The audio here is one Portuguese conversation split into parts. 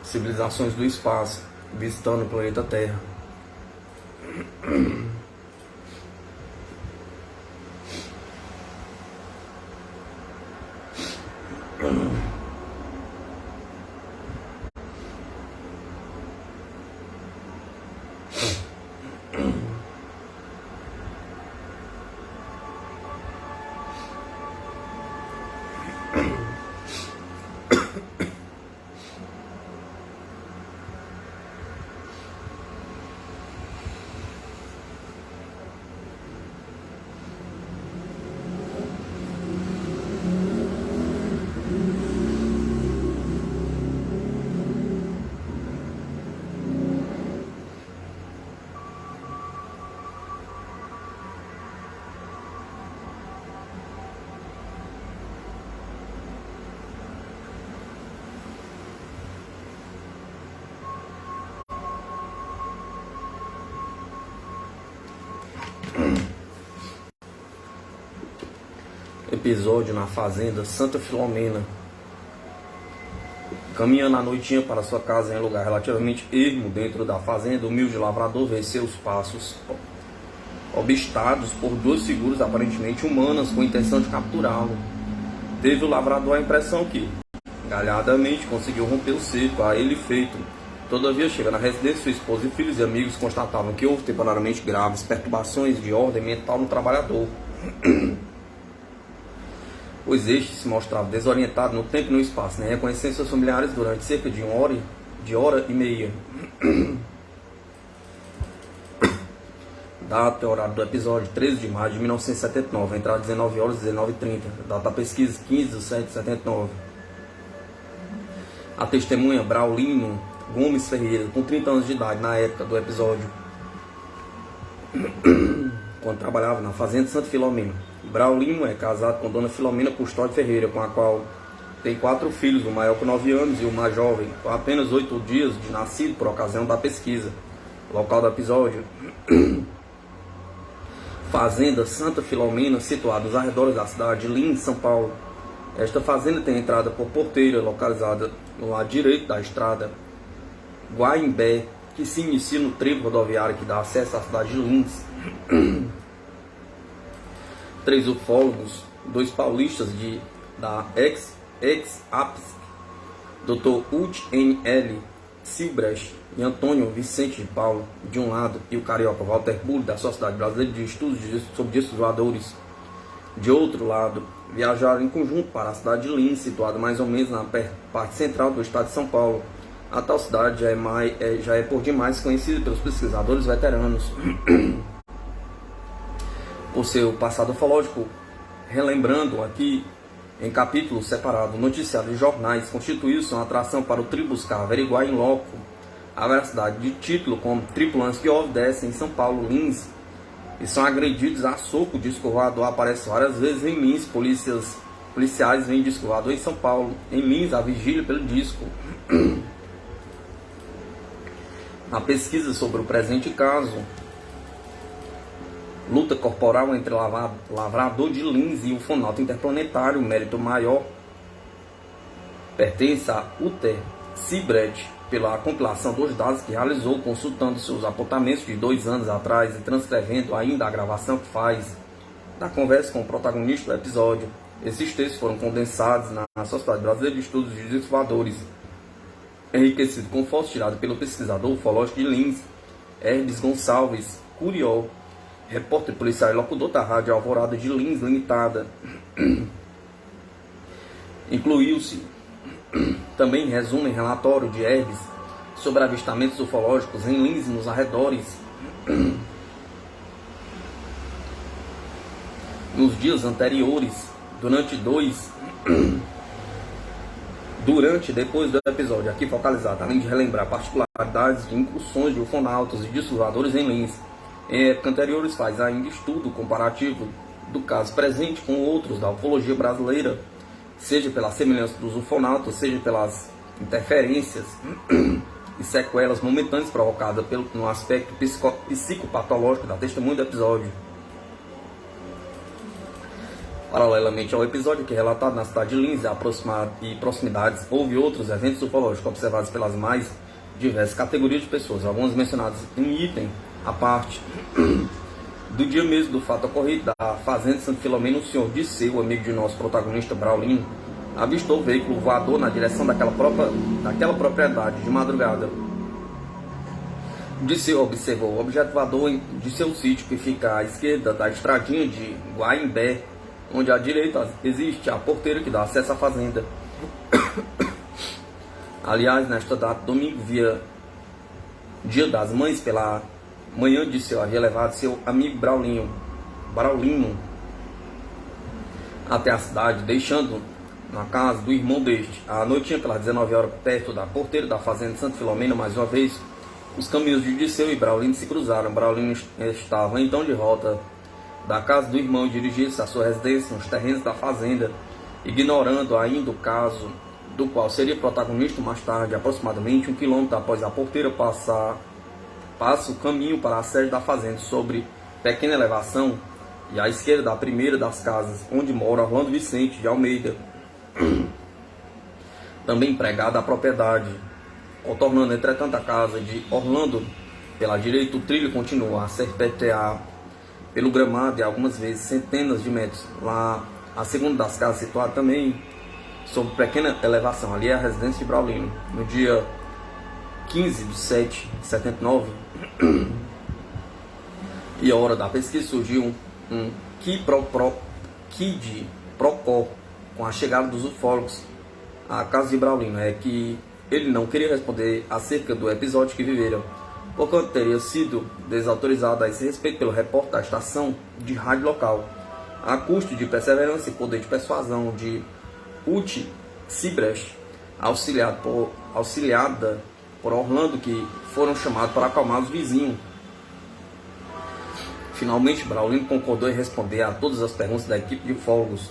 civilizações do espaço, visitando o planeta Terra. Episódio na fazenda Santa Filomena. Caminhando à noitinha para sua casa em um lugar relativamente ermo dentro da fazenda, o humilde lavrador vê seus passos obstados por duas figuras aparentemente humanas com a intenção de capturá-lo. Teve o lavrador a impressão que, galhardamente, conseguiu romper o cerco a ele feito. Todavia, chega na residência, sua esposa e filhos e amigos constatavam que houve temporariamente graves perturbações de ordem mental no trabalhador, pois este se mostrava desorientado no tempo e no espaço, nem reconhecendo seus familiares durante cerca de hora e meia. Data e horário do episódio: 13 de maio de 1979, entrada 19 horas e 19h30. Data da pesquisa: 15 de 7 de 79. A testemunha: Braulino Gomes Ferreira, com 30 anos de idade na época do episódio, quando trabalhava na fazenda Santa Filomena. Braulino é casado com Dona Filomena Custódio Ferreira, com a qual tem 4 filhos, o maior com 9 anos e o mais jovem com apenas 8 dias de nascido, por ocasião da pesquisa. Local do episódio: Fazenda Santa Filomena, situada nos arredores da cidade de Lins, São Paulo. Esta fazenda tem entrada por porteira, localizada no lado direito da estrada Guaimbé, que se inicia no trevo rodoviário que dá acesso à cidade de Lins. 3 ufólogos, 2 paulistas da ex-APSC, Dr. Ult N. L. Silbrecht e Antônio Vicente de Paulo, de um lado, e o carioca Walter Bulli, da Sociedade Brasileira de Estudos sobre Discos Voadores, de outro lado, viajaram em conjunto para a cidade de Lins, situada mais ou menos na parte central do estado de São Paulo. A tal cidade já é por demais conhecida pelos pesquisadores veteranos por seu passado ufológico, relembrando aqui em capítulo separado. O noticiário de jornais constituiu-se uma atração para o trio buscar averiguar em loco a veracidade de título, como tripulantes que obedecem em São Paulo, Lins, e são agredidos a soco. O disco voador aparece várias vezes em Lins. Policiais veem disco voador em São Paulo. Em Lins, a vigília pelo disco. A pesquisa sobre o presente caso: luta corporal entre lavrador de Lins e o ufonauta interplanetário. O mérito maior pertence a Uther Silbrecht pela compilação dos dados que realizou, consultando seus apontamentos de 2 anos atrás e transcrevendo ainda a gravação que faz da conversa com o protagonista do episódio. Esses textos foram condensados na Sociedade Brasileira de Estudos de Discos Voadores, enriquecido com fotos tiradas pelo pesquisador ufológico de Lins, Herbes Gonçalves Curió, repórter policial e locutor da Rádio Alvorada de Lins Limitada. Incluiu-se também resumo em relatório de Herbes sobre avistamentos ufológicos em Lins e nos arredores nos dias anteriores, durante e depois do episódio aqui focalizado, além de relembrar particularidades de incursões de ufonautas e discos voadores em Lins. Em época anteriores, faz ainda estudo comparativo do caso presente com outros da ufologia brasileira, seja pela semelhança dos ufonautas, seja pelas interferências e sequelas momentâneas provocadas no aspecto psicopatológico da testemunha do episódio. Paralelamente ao episódio que é relatado na cidade de Linz e proximidades, houve outros eventos ufológicos observados pelas mais diversas categorias de pessoas, alguns mencionados em item à parte. Do dia mesmo do fato ocorrido da fazenda Santo Filomeno, o senhor Disseu, amigo de nosso protagonista Braulino, avistou o veículo voador na direção daquela propriedade de madrugada. Disseu observou o objeto voador de seu sítio, que fica à esquerda da estradinha de Guaimbé, onde à direita existe a porteira que dá acesso à fazenda. Aliás, nesta data, domingo, Dia das Mães, pela manhã, Disseu havia levado seu amigo Braulino até a cidade, deixando na casa do irmão deste. À noitinha, pelas 19 horas, perto da porteira da fazenda Santo Filomeno, mais uma vez, os caminhos de Disseu e Braulino se cruzaram. Braulino estava então de volta da casa do irmão e dirigia-se à sua residência nos terrenos da fazenda, ignorando ainda o caso do qual seria protagonista mais tarde. Aproximadamente 1 quilômetro após a porteira passa o caminho para a sede da fazenda, sobre pequena elevação e à esquerda da primeira das casas, onde mora Orlando Vicente de Almeida, também empregado à propriedade. Contornando, entretanto, a casa de Orlando pela direita, o trilho continua a serpentear pelo gramado e algumas vezes centenas de metros. Lá, a segunda das casas, situada também sob pequena elevação, ali é a residência de Braulino. No dia 15/7 de 79, e a hora da pesquisa, surgiu um quid pro quo com a chegada dos ufólogos à casa de Braulino. É que ele não queria responder acerca do episódio que viveram, porquanto teria sido desautorizado a esse respeito pelo repórter da estação de rádio local. A custo de perseverança e poder de persuasão de Uti Sibrecht, auxiliada por Orlando, que foram chamados para acalmar os vizinhos. Finalmente, Braulino concordou em responder a todas as perguntas da equipe de ufólogos.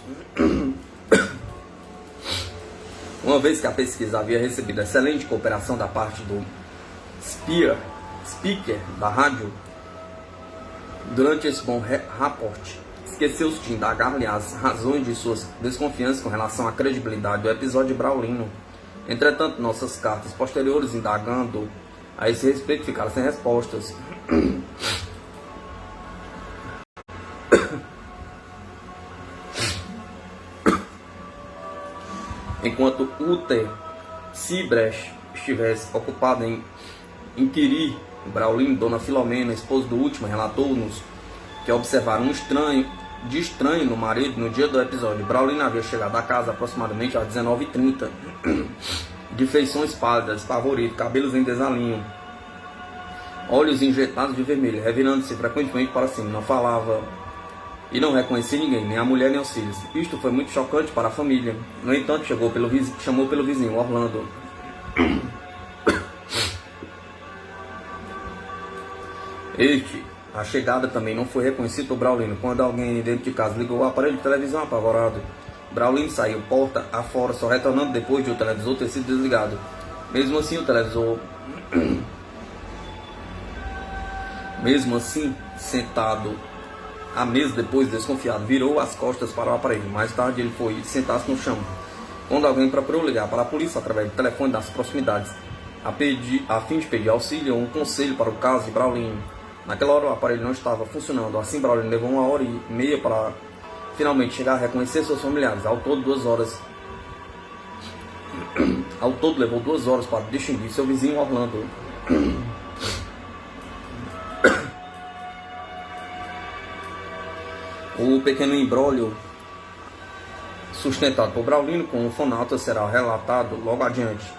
Uma vez que a pesquisa havia recebido excelente cooperação da parte do speaker da rádio, durante esse bom raporte, esqueceu-se de indagar-lhe as razões de suas desconfianças com relação à credibilidade do episódio de Braulino. Entretanto, nossas cartas posteriores indagando a esse respeito ficaram sem respostas. Enquanto Uter Sibrecht estivesse ocupado em inquirir Braulino, Dona Filomena, esposa do último, relatou-nos que observaram de estranho no marido no dia do episódio. Braulino havia chegado à casa aproximadamente às 19h30, de feições pálidas, espavorido, cabelos em desalinho, olhos injetados de vermelho, revirando-se frequentemente para cima. Não falava e não reconhecia ninguém, nem a mulher nem os filhos. Isto foi muito chocante para a família. No entanto, chamou pelo vizinho, Orlando. A chegada também não foi reconhecida por Braulino. Quando alguém dentro de casa ligou o aparelho de televisão apavorado, Braulino saiu porta afora, só retornando depois de o televisor ter sido desligado. Mesmo assim, sentado à mesa depois, desconfiado, virou as costas para o aparelho. Mais tarde ele foi sentar-se no chão, quando alguém procurou ligar para a polícia através do telefone das proximidades, a fim de pedir auxílio ou um conselho para o caso de Braulino. Naquela hora o aparelho não estava funcionando. Assim, Braulino levou 1h30 para finalmente chegar a reconhecer seus familiares. Ao todo levou 2 horas para distinguir seu vizinho Orlando. O pequeno imbróglio sustentado por Braulino com o fonauta será relatado logo adiante.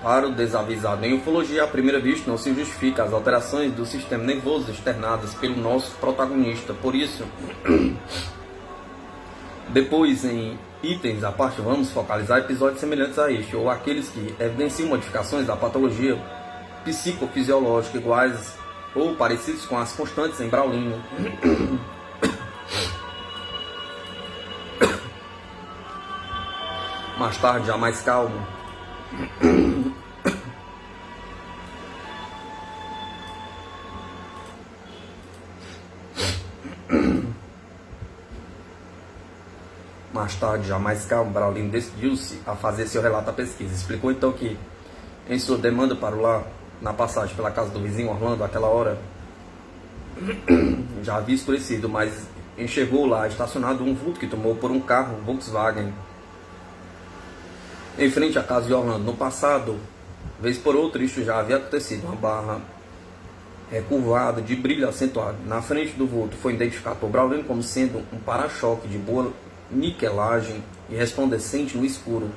Para o desavisado em ufologia, à primeira vista não se justifica as alterações do sistema nervoso externadas pelo nosso protagonista. Por isso, depois em itens à parte, vamos focalizar episódios semelhantes a este, ou aqueles que evidenciam modificações da patologia psicofisiológica iguais ou parecidos com as constantes em Braulino. Mais tarde, já mais calmo, Mais tarde, já mais calmo, Braulino decidiu-se a fazer seu relato à pesquisa. Explicou então que, em sua demanda para o lar, na passagem pela casa do vizinho Orlando, àquela hora, já havia escurecido, mas enxergou lá estacionado um vulto que tomou por um carro Volkswagen em frente à casa de Orlando. No passado, vez por outra, isto já havia acontecido. Uma barra recurvada de brilho acentuado na frente do vulto foi identificado por Braulino como sendo um para-choque de boa niquelagem e resplandecente no escuro,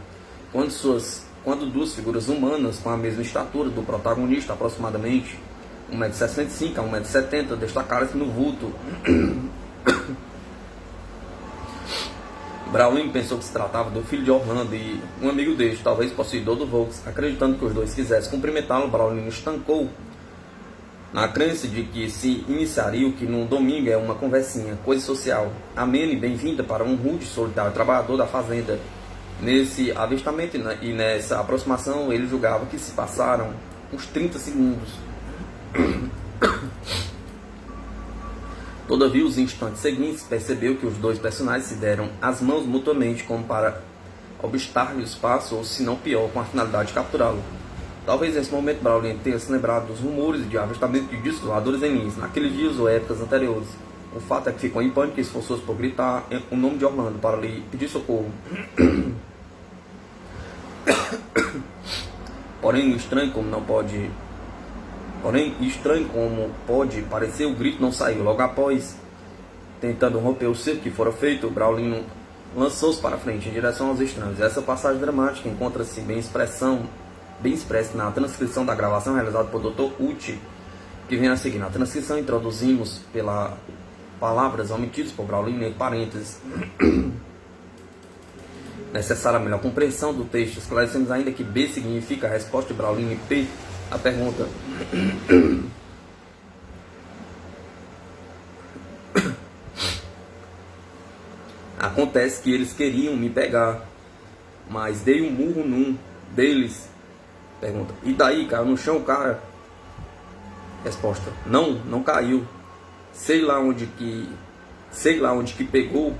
quando duas figuras humanas com a mesma estatura do protagonista, aproximadamente 1,65 m a 1,70 m, destacaram-se no vulto. Braulino pensou que se tratava do filho de Orlando e um amigo deste, talvez possuidor do Volks. Acreditando que os dois quisessem cumprimentá-lo, Braulino estancou na crença de que se iniciaria o que no domingo é uma conversinha, coisa social, amena e bem-vinda para um rude, solitário trabalhador da fazenda. Nesse avistamento e nessa aproximação, ele julgava que se passaram uns 30 segundos. Todavia, os instantes seguintes, percebeu que os dois personagens se deram as mãos mutuamente como para obstar-lhe o espaço, ou se não pior, com a finalidade de capturá-lo. Talvez nesse momento Braulino tenha se lembrado dos rumores de avistamento de discos voadores em Lins, naqueles dias ou épocas anteriores. O fato é que ficou em pânico e esforçou-se por gritar o nome de Orlando para lhe pedir socorro. Porém, estranho como pode parecer, o grito não saiu. Logo após, tentando romper o cerco que fora feito, Braulino lançou-se para frente, em direção aos estranhos. Essa passagem dramática encontra-se bem expressa na transcrição da gravação realizada por Dr. Uchi, que vem a seguir. Na transcrição, introduzimos pela palavras omitidas por Braulino em parênteses. Necessária a melhor compreensão do texto, esclarecemos ainda que B significa a resposta de Braulino e P a pergunta. Acontece que eles queriam me pegar, mas dei um murro num deles. Pergunta: e daí, caiu no chão o cara? Resposta: não caiu. Sei lá onde que pegou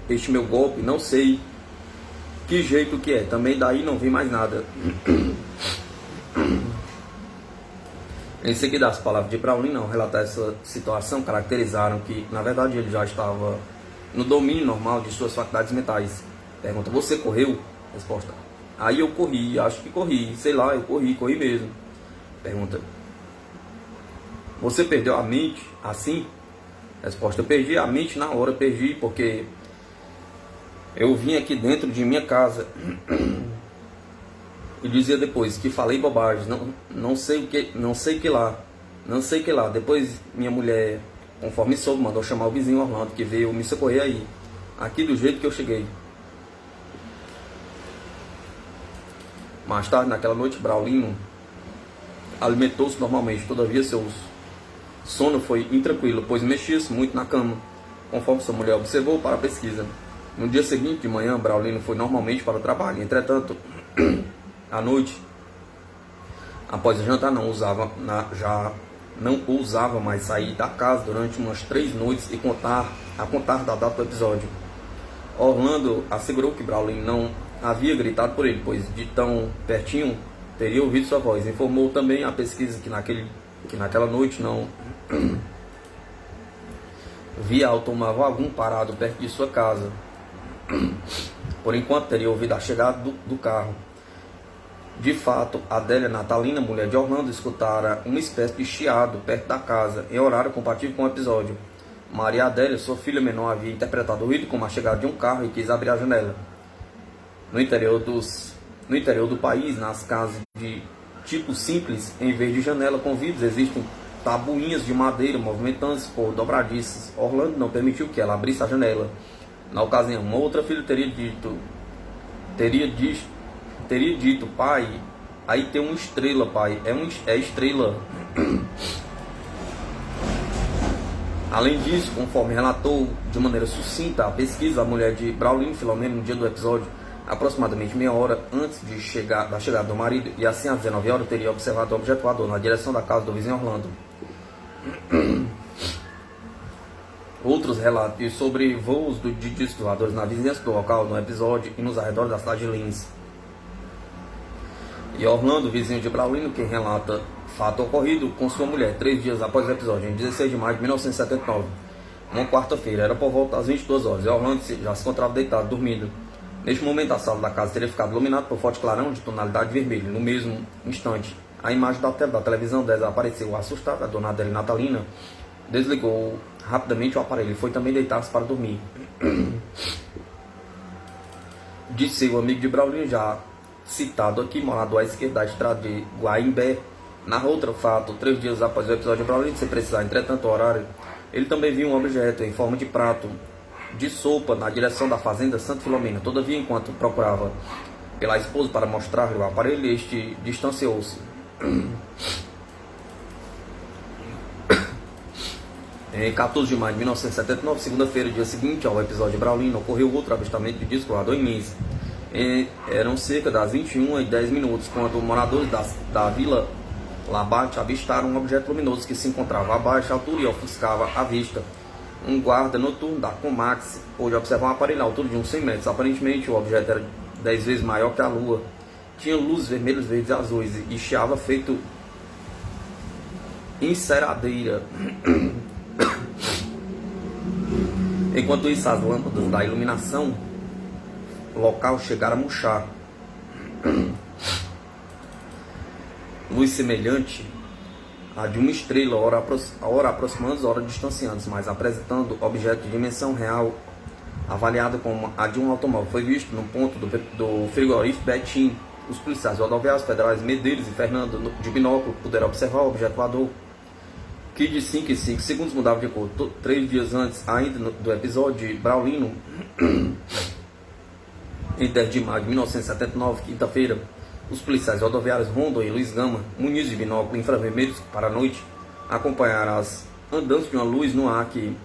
este meu golpe, não sei que jeito que é. Também daí não vi mais nada. Em seguida, as palavras de Braulino, ao relatar essa situação, caracterizaram que, na verdade, ele já estava no domínio normal de suas faculdades mentais. Pergunta: você correu? Resposta: aí eu corri, acho que corri, sei lá, eu corri mesmo. Pergunta: você perdeu a mente assim? Resposta: eu perdi a mente na hora, perdi porque eu vim aqui dentro de minha casa. E dizia depois que falei bobagem, não sei que lá. Depois minha mulher, conforme soube, mandou chamar o vizinho Orlando, que veio me socorrer aí, aqui do jeito que eu cheguei. Mais tarde, naquela noite, Braulino alimentou-se normalmente. Todavia, seu sono foi intranquilo, pois mexia-se muito na cama, conforme sua mulher observou para a pesquisa. No dia seguinte, de manhã, Braulino foi normalmente para o trabalho. Entretanto, à noite, após o jantar, já não ousava mais sair da casa durante umas 3 noites a contar da data do episódio. Orlando assegurou que Braulino não havia gritado por ele, pois de tão pertinho teria ouvido sua voz. Informou também a pesquisa que naquela noite não via automóvel algum parado perto de sua casa. Por enquanto, teria ouvido a chegada do carro. De fato, Adélia Natalina, mulher de Orlando, escutara uma espécie de chiado perto da casa, em horário compatível com o episódio. Maria Adélia, sua filha menor, havia interpretado o ruído como a chegada de um carro e quis abrir a janela. No interior do país, nas casas de tipo simples, em vez de janela com vidros, existem tabuinhas de madeira movimentando-se por dobradiças. Orlando não permitiu que ela abrisse a janela. Na ocasião, uma outra filha teria dito: pai, aí tem uma estrela, pai, é estrela. Além disso, conforme relatou de maneira sucinta a pesquisa, a mulher de Braulino Filomeno, no dia do episódio, aproximadamente meia hora antes da chegada do marido, e assim às 19 horas, teria observado o objeto voador na direção da casa do vizinho Orlando. outros relatos sobre voos de discos voadores na vizinhança do local, no episódio e nos arredores da cidade de Linz. E Orlando, vizinho de Braulino, que relata fato ocorrido com sua mulher 3 dias após o episódio, em 16 de maio de 1979, uma quarta-feira, era por volta das 22 horas, e Orlando já se encontrava deitado, dormindo. Neste momento, a sala da casa teria ficado iluminada por forte clarão de tonalidade vermelha. No mesmo instante, a imagem da tela da televisão desapareceu. Assustada, a dona Adélia Natalina desligou rapidamente o aparelho e foi também deitar-se para dormir. Disse seu amigo de Braulino, já citado aqui, morador à esquerda da estrada de Guaimbé, narrou outro fato 3 dias após o episódio de Braulino, sem precisar, entretanto, o horário. Ele também viu um objeto em forma de prato de sopa na direção da fazenda Santa Filomena. Todavia, enquanto procurava pela esposa para mostrar-lhe o aparelho, este distanciou-se. Em 14 de maio de 1979, segunda-feira, dia seguinte ao episódio de Braulino, ocorreu outro avistamento de disco voador em Linz. Eram cerca das 21h10, quando moradores da Vila Labate avistaram um objeto luminoso que se encontrava a baixa altura e ofuscava a vista. Um guarda noturno da Comax pôde observar um aparelho à altura de uns 100 metros. Aparentemente, o objeto era 10 vezes maior que a Lua. Tinha luzes vermelhas, verdes e azuis e chiava feito enceradeira. Enquanto isso, as lâmpadas da iluminação local chegaram a murchar. Luz semelhante a de uma estrela, ora aproximando, ora distanciando, mas apresentando objeto de dimensão real, avaliado como a de um automóvel. Foi visto no ponto do frigorífico Betim. Os policiais rodoviários federais Medeiros e Fernando, de binóculo, puderam observar o objeto voador, que de 5 em 5 segundos mudava de cor. 3 dias antes ainda do episódio de Braulino, em 10 de maio de 1979, quinta-feira, os policiais rodoviários Rondon e Luiz Gama, munidos de binóculo infravermelhos para a noite, acompanharam as andanças de uma luz no ar que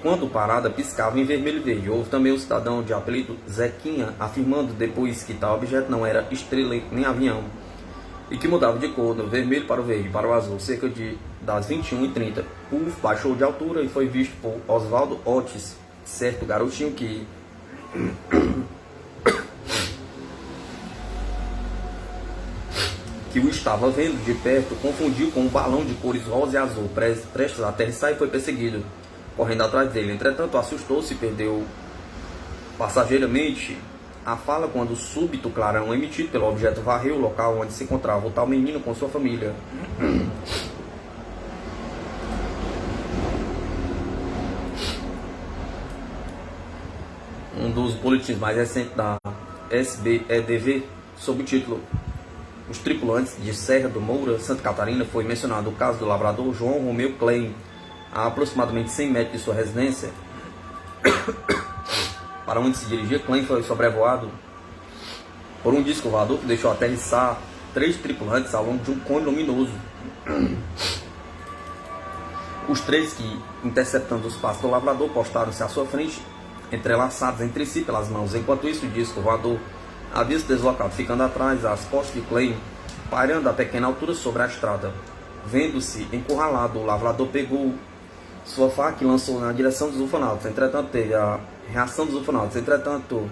quando parada piscava em vermelho e verde. Houve também o cidadão de apelido Zequinha, afirmando depois que tal objeto não era estrela nem avião, e que mudava de cor, do vermelho para o verde, para o azul, cerca das 21h30. O UFO baixou de altura e foi visto por Oswaldo Otis, certo garotinho que o estava vendo de perto, confundiu com um balão de cores rosa e azul, prestes a aterrissar, e foi perseguido, correndo atrás dele. Entretanto, assustou-se e perdeu passageiramente a fala quando o súbito clarão emitido pelo objeto varreu o local onde se encontrava o tal menino com sua família. Um dos boletins mais recentes da SBEDV, sob o título Os Tripulantes de Serra do Moura, Santa Catarina, foi mencionado o caso do lavrador João Romeu Klein, a aproximadamente 100 metros de sua residência, para onde se dirigia. Klein foi sobrevoado por um disco voador que deixou aterrissar 3 tripulantes ao longo de um cone luminoso. Os 3 que, interceptando os passos do lavrador, postaram-se à sua frente, entrelaçados entre si pelas mãos. Enquanto isso, o disco voador havia se deslocado, ficando atrás às costas de Klein, pairando a pequena altura sobre a estrada. Vendo-se encurralado, o lavrador pegou sua faca e lançou na direção dos ufonautas. Entretanto, teve a reação dos ufonautas. Entretanto,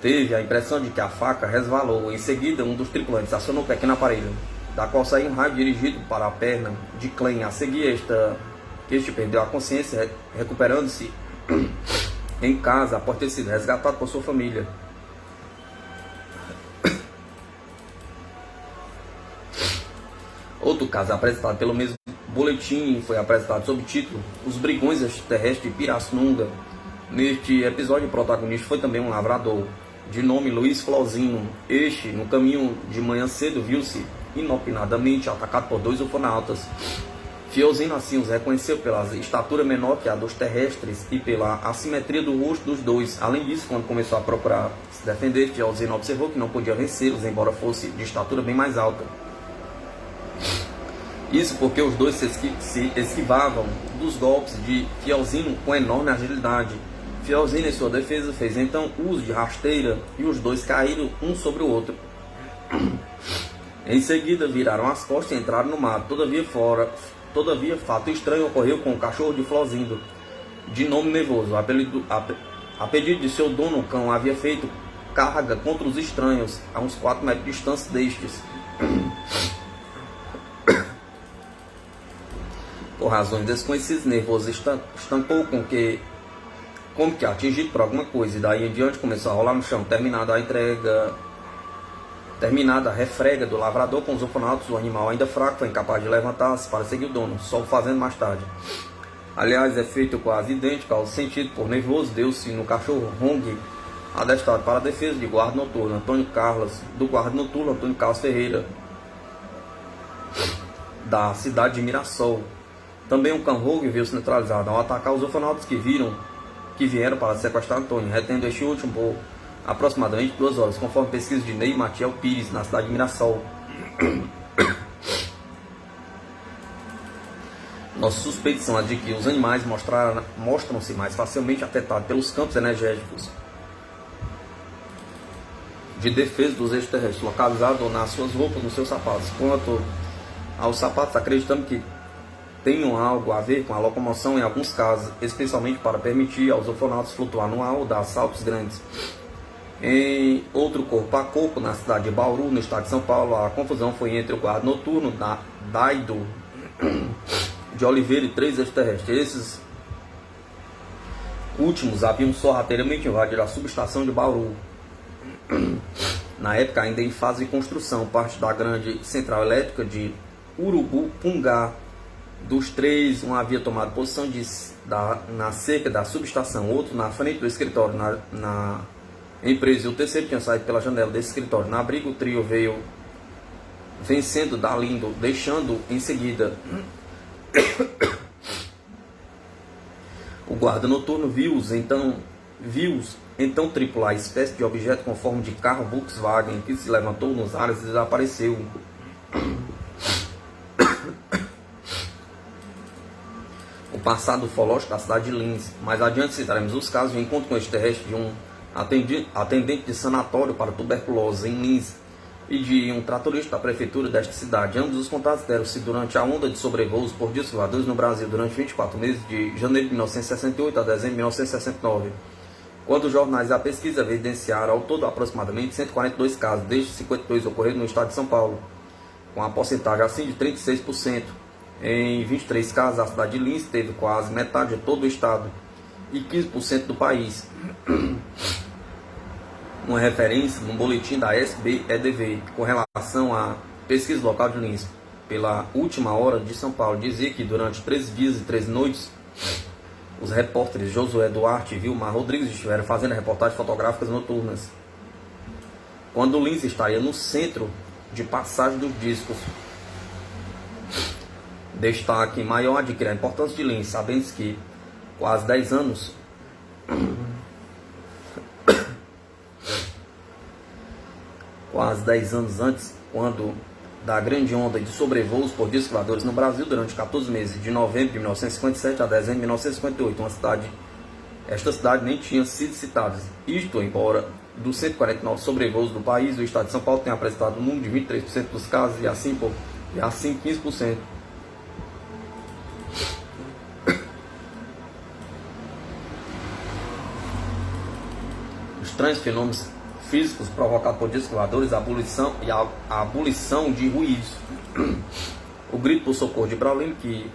teve a impressão de que a faca resvalou. Em seguida, um dos tripulantes acionou um pequeno aparelho, da qual saiu um raio dirigido para a perna de Klein. A seguir, este perdeu a consciência, recuperando-se em casa após ter sido resgatado por sua família. Outro caso apresentado pelo mesmo boletim foi apresentado sob o título Os Brigões Extraterrestres de Pirassununga. Neste episódio, o protagonista foi também um lavrador, de nome Luiz Flauzinho. Este, no caminho de manhã cedo, viu-se inopinadamente atacado por 2 ufonautas. Fiozino assim os reconheceu pela estatura menor que a dos terrestres e pela assimetria do rosto dos dois. Além disso, quando começou a procurar se defender, Fiozino observou que não podia vencê-los, embora fosse de estatura bem mais alta. Isso porque os dois se esquivavam dos golpes de Fiozino com enorme agilidade. Fiozino, em sua defesa, fez então uso de rasteira e os dois caíram um sobre o outro. Em seguida, viraram as costas e entraram no mato. Todavia, Todavia, fato estranho ocorreu com o cachorro de Flosindo, de nome Nervoso. A pedido de seu dono, o cão havia feito carga contra os estranhos, a uns 4 metros de distância destes. Por razões desconhecidas, Nervoso estancou como que atingido por alguma coisa, e daí em diante começou a rolar no chão. Terminada a refrega do lavrador com os orfanatos, o animal ainda fraco foi incapaz de levantar-se para seguir o dono, só o fazendo mais tarde. Aliás, é feito quase idêntico ao sentido por Nervoso deu-se no cachorro Hong, adestrado para a defesa de guarda noturno, do guarda noturno Antônio Carlos Ferreira, da cidade de Mirassol. Também o cão Rogue viu-se neutralizado ao atacar os orfanatos que vieram para sequestrar Antônio, retendo este último por aproximadamente 2 horas, conforme pesquisa de Ney Matiel Pires, na cidade de Mirassol. Nossas suspeitas são as de que os animais mostram-se mais facilmente afetados pelos campos energéticos de defesa dos extraterrestres, localizados nas suas roupas, nos seus sapatos. Quanto aos sapatos, acreditamos que tenham algo a ver com a locomoção em alguns casos, especialmente para permitir aos orfanatos flutuar no ar ou dar saltos grandes. Em outro corpo a corpo, na cidade de Bauru, no estado de São Paulo, a confusão foi entre o guarda noturno da Daido de Oliveira e 3 extraterrestres. Esses últimos haviam sorrateiramente invadido a subestação de Bauru, na época ainda em fase de construção, parte da grande central elétrica de Urubupungá. Dos 3, um havia tomado posição na cerca da subestação, outro na frente do escritório na empresa, e o terceiro tinha saído pela janela desse escritório. Na briga, o trio veio vencendo Dalindo, deixando em seguida. O guarda noturno viu-os então tripular a espécie de objeto com forma de carro Volkswagen, que se levantou nos ares e desapareceu. O passado ufológico da cidade de Lins. Mais adiante citaremos os casos de encontro com extraterrestre de um atendente de sanatório para tuberculose em Lins e de um tratorista da prefeitura desta cidade. Ambos os contatos deram-se durante a onda de sobrevoos por discos voadores no Brasil durante 24 meses, de janeiro de 1968 a dezembro de 1969, quando os jornais da pesquisa evidenciaram ao todo aproximadamente 142 casos, desde 52 ocorreram no estado de São Paulo, com a porcentagem assim de 36%. Em 23 casos, a cidade de Lins teve quase metade de todo o estado e 15% do país. Uma referência no boletim da SBEDV com relação à pesquisa local de Lins, pela Última Hora de São Paulo, dizia que durante 13 dias e 13 noites, os repórteres Josué Duarte e Vilmar Rodrigues estiveram fazendo reportagens fotográficas noturnas, quando Lins estaria no centro de passagem dos discos. Destaque maior adquire a importância de Lins, sabendo que quase 10 anos antes, quando da grande onda de sobrevoos por discos voadores no Brasil durante 14 meses, de novembro de 1957 a dezembro de 1958, esta cidade nem tinha sido citada. Isto, embora dos 149 sobrevoos do país, o estado de São Paulo tenha apresentado um número de 23% dos casos e assim 15%. Estranhos fenômenos físicos provocados por discos voadores, a abolição de ruídos. O grito por socorro de Braulino, que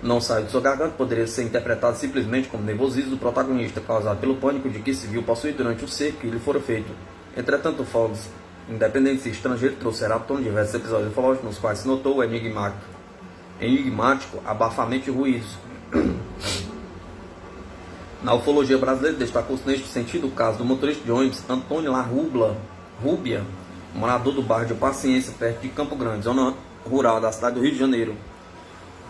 não saiu de sua garganta, poderia ser interpretado simplesmente como nervosismo do protagonista, causado pelo pânico de que se viu possuído durante o cerco que lhe fora feito. Entretanto, ufólogos independentes e estrangeiros trouxeram à tona diversos episódios ufológicos nos quais se notou o enigmático abafamento de ruídos. Na ufologia brasileira, destacou-se neste sentido o caso do motorista de ônibus Antônio Rúbia, morador do bairro de Paciência, perto de Campo Grande, zona rural da cidade do Rio de Janeiro.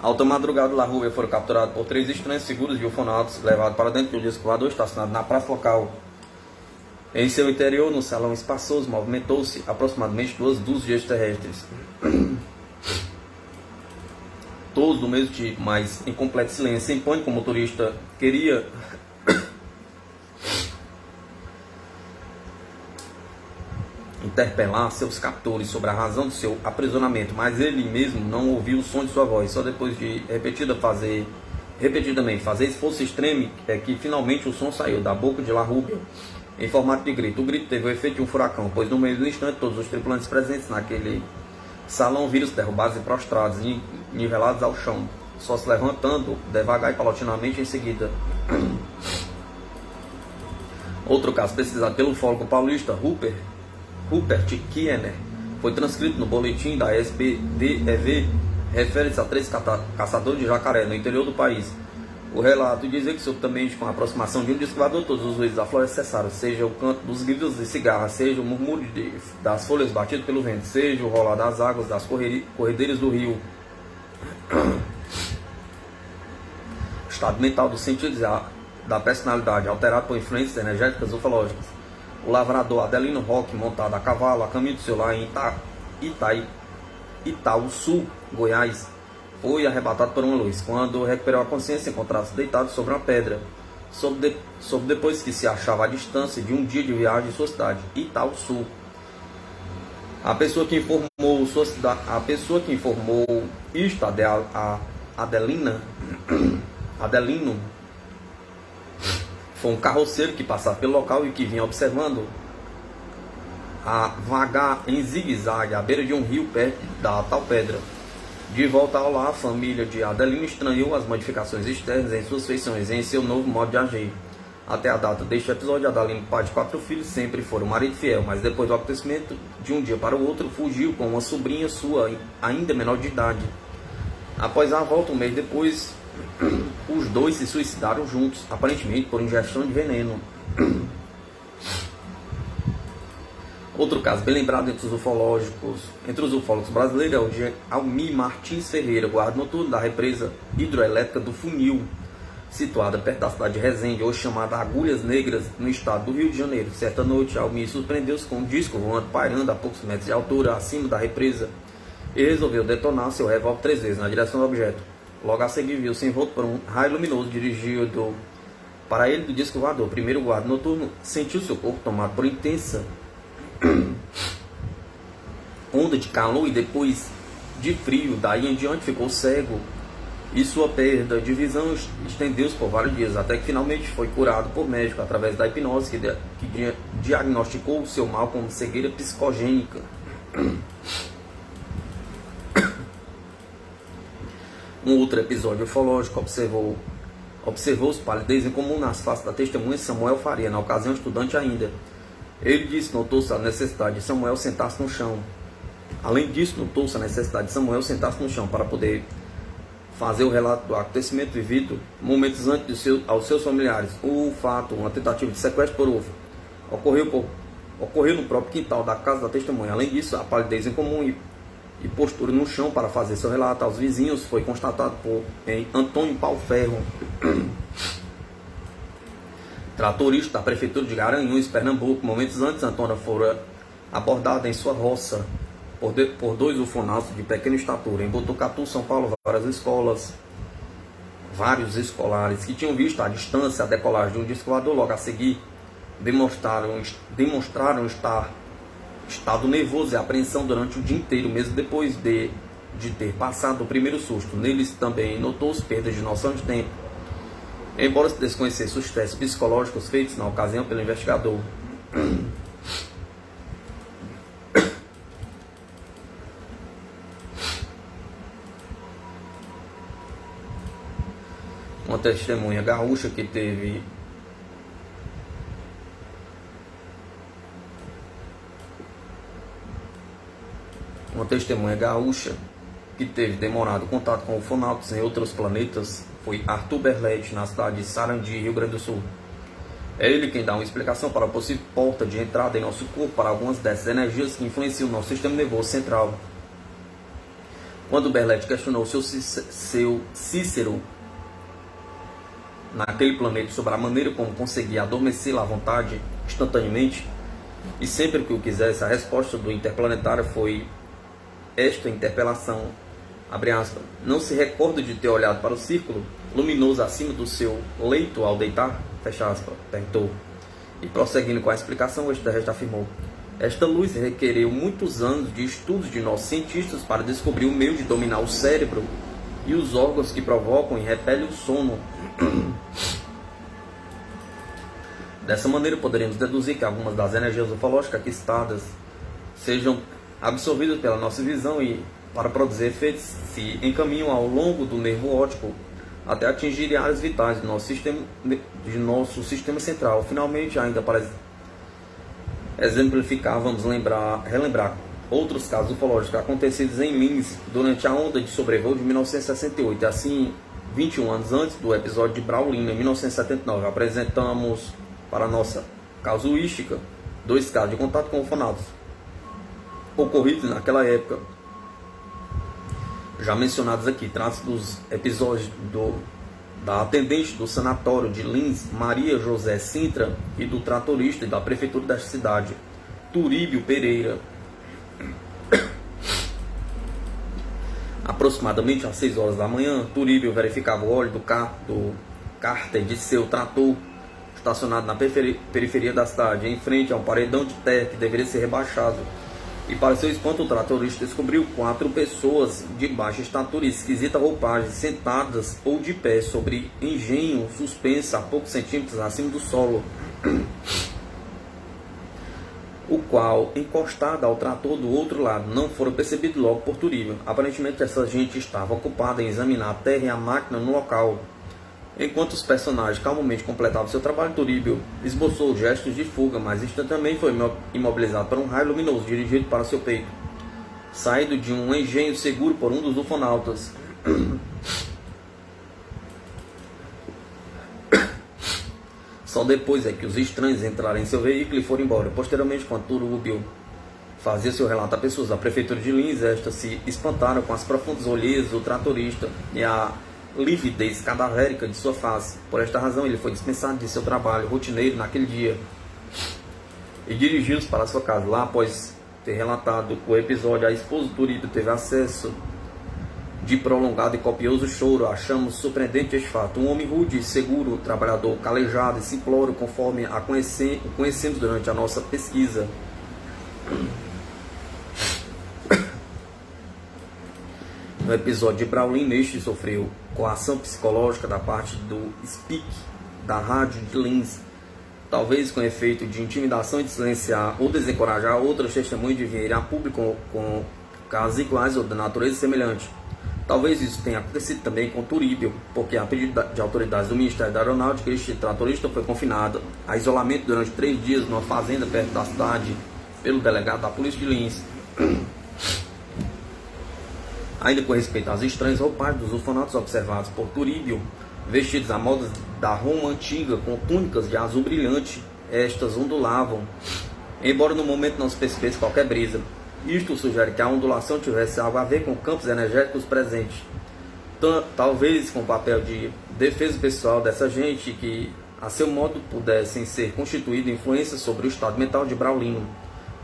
Alta madrugada, La Rúbia foram capturados por 3 estranhos figuras de ufonautas, levados para dentro de um disco voador estacionado na praça local. Em seu interior, no salão espaçoso, movimentou-se aproximadamente 2 dúzias de extraterrestres. Todos do mesmo tipo, mas em completo silêncio, sem pânico. O motorista queria interpelar seus captores sobre a razão do seu aprisionamento, mas ele mesmo não ouviu o som de sua voz. Só depois de repetidamente fazer esforço extremo é que finalmente o som saiu da boca de La Rubia em formato de grito. O grito teve o efeito de um furacão, pois no meio do instante todos os tripulantes presentes naquele salão viram-se derrubados e prostrados e nivelados ao chão, só se levantando devagar e paulatinamente em seguida. Outro caso pesquisado pelo ufólogo paulista Rupert Kiener foi transcrito no boletim da SBDEV. Refere-se a 3 caçadores de jacaré no interior do país. O relato dizia que subitamente, com a aproximação de um disco voador, todos os ruídos da floresta cessaram, seja o canto dos grilos de cigarra, seja o murmúrio das folhas batidas pelo vento, seja o rolar das águas das corredeiras do rio. O estado mental dos sentidos da personalidade, alterado por influências energéticas ufológicas. O lavrador Adelino Roque, montado a cavalo, a caminho do seu lar em Itaúsu, Goiás, foi arrebatado por uma luz. Quando recuperou a consciência, encontrava-se deitado sobre uma pedra, soube depois que se achava à distância de um dia de viagem de sua cidade, Itaúsu. A pessoa que informou isto, Adelino, foi um carroceiro que passava pelo local e que vinha observando a vagar em zigue-zague à beira de um rio perto da tal pedra. De volta ao lar, a família de Adelino estranhou as modificações externas em suas feições e em seu novo modo de agir. Até a data deste episódio, Adelino, pai de 4 filhos, sempre foi um marido fiel, mas depois do acontecimento, de um dia para o outro, fugiu com uma sobrinha sua, ainda menor de idade. Após a volta, um mês depois, os dois se suicidaram juntos, aparentemente por ingestão de veneno. Outro caso bem lembrado entre os ufólogos brasileiros é o de Almir Martins Ferreira, guarda noturno da represa hidroelétrica do Funil, situada perto da cidade de Resende, hoje chamada Agulhas Negras, no estado do Rio de Janeiro. Certa noite, Almir surpreendeu-se com um disco voando pairando a poucos metros de altura acima da represa e resolveu detonar seu revólver 3 vezes na direção do objeto. Logo a seguir, viu-se envolto por um raio luminoso dirigido para ele do disco voador. Primeiro, o guarda noturno sentiu seu corpo tomado por intensa onda de calor e depois de frio. Daí em diante ficou cego e sua perda de visão estendeu-se por vários dias, até que finalmente foi curado por médico através da hipnose que diagnosticou o seu mal como cegueira psicogênica. Um outro episódio ufológico observou-se palidez em comum nas faces da testemunha Samuel Faria, na ocasião estudante ainda. Ele disse que notou-se a necessidade de Samuel sentar-se no chão. Além disso, notou-se a necessidade de Samuel sentar-se no chão para poder fazer o relato do acontecimento vivido momentos antes aos seus familiares. O fato, uma tentativa de sequestro por ovo, ocorreu no próprio quintal da casa da testemunha. Além disso, a palidez em comum e postura no chão para fazer seu relato aos vizinhos foi constatado em Antônio Paulo Ferro, tratorista da prefeitura de Garanhuns, Pernambuco. Momentos antes, Antônio fora abordada em sua roça por 2 ufonautas de pequena estatura. Em Botucatu, São Paulo, vários escolares que tinham visto à distância a decolagem de um disco voador logo a seguir demonstraram estado nervoso e apreensão durante o dia inteiro, mesmo depois de ter passado o primeiro susto. Neles também notou-se perdas de noção de tempo, embora se desconhecesse os testes psicológicos feitos na ocasião pelo investigador. Uma testemunha gaúcha que teve demorado contato com ufonautas em outros planetas foi Arthur Berletti, na cidade de Sarandi, Rio Grande do Sul. É ele quem dá uma explicação para a possível porta de entrada em nosso corpo para algumas dessas energias que influenciam o nosso sistema nervoso central. Quando Berletti questionou seu Cícero naquele planeta sobre a maneira como conseguia adormecê-la à vontade, instantaneamente, e sempre que o quisesse, a resposta do interplanetário foi esta interpelação, abre aspas, não se recorda de ter olhado para o círculo luminoso acima do seu leito ao deitar, fecha aspas, perguntou. E prosseguindo com a explicação, o extraterrestre afirmou, Esta luz requereu muitos anos de estudos de nossos cientistas para descobrir o meio de dominar o cérebro e os órgãos que provocam e repelem o sono. Dessa maneira, poderemos deduzir que algumas das energias ufológicas aqui citadas sejam absorvidas pela nossa visão e, para produzir efeitos, se encaminham ao longo do nervo óptico até atingir áreas vitais do nosso sistema central. Finalmente, ainda para exemplificar, vamos relembrar outros casos ufológicos acontecidos em Linz durante a onda de sobrevoo de 1968. Assim, 21 anos antes do episódio de Brownsville, em 1979, apresentamos para nossa casuística 2 casos de contato com ufonautas ocorridos naquela época, já mencionados aqui. Trata-se dos episódios da atendente do sanatório de Linz, Maria José Sintra, e do tratorista da prefeitura desta cidade, Turíbio Pereira. Aproximadamente às 6 horas da manhã, Turíbio verificava o óleo do cárter de seu trator estacionado na periferia da cidade, em frente a um paredão de terra que deveria ser rebaixado. E para seu espanto, o tratorista descobriu 4 pessoas de baixa estatura e esquisita roupagem, sentadas ou de pé sobre engenho suspenso a poucos centímetros acima do solo, o qual, encostado ao trator do outro lado, não foram percebidos logo por Turíbio. Aparentemente, essa gente estava ocupada em examinar a terra e a máquina no local. Enquanto os personagens calmamente completavam seu trabalho, Turíbio esboçou gestos de fuga, mas instantaneamente foi imobilizado por um raio luminoso dirigido para seu peito, saído de um engenho seguro por um dos ufonautas. Só depois é que os estranhos entraram em seu veículo e foram embora. Posteriormente, quando Turíbio fazia seu relato a pessoas da prefeitura de Linz, estas se espantaram com as profundas olheiras do tratorista e a lividez cadavérica de sua face. Por esta razão, ele foi dispensado de seu trabalho rotineiro naquele dia e dirigiu-se para sua casa. Lá, após ter relatado o episódio, a esposa do Turíbio teve acesso de prolongado e copioso choro. Achamos surpreendente este fato. Um homem rude, seguro, trabalhador, calejado e simplório, conforme o conhecemos durante a nossa pesquisa. No episódio de Brownsville, este sofreu coação psicológica da parte do SPIC da rádio de Linz, talvez com efeito de intimidação e de silenciar ou desencorajar outras testemunhas de virem a público com casos iguais ou de natureza semelhante. Talvez isso tenha acontecido também com Turíbio, porque a pedido de autoridades do Ministério da Aeronáutica, este tratorista foi confinado a isolamento durante 3 dias numa fazenda perto da cidade pelo delegado da polícia de Linz. Ainda com respeito às estranhas roupagens dos ufonautas observados por Turíbio, vestidos à moda da Roma antiga, com túnicas de azul brilhante, estas ondulavam, embora no momento não se percebesse qualquer brisa. Isto sugere que a ondulação tivesse algo a ver com campos energéticos presentes, talvez com o papel de defesa pessoal dessa gente, que a seu modo pudessem ser constituídas influências sobre o estado mental de Brownsville,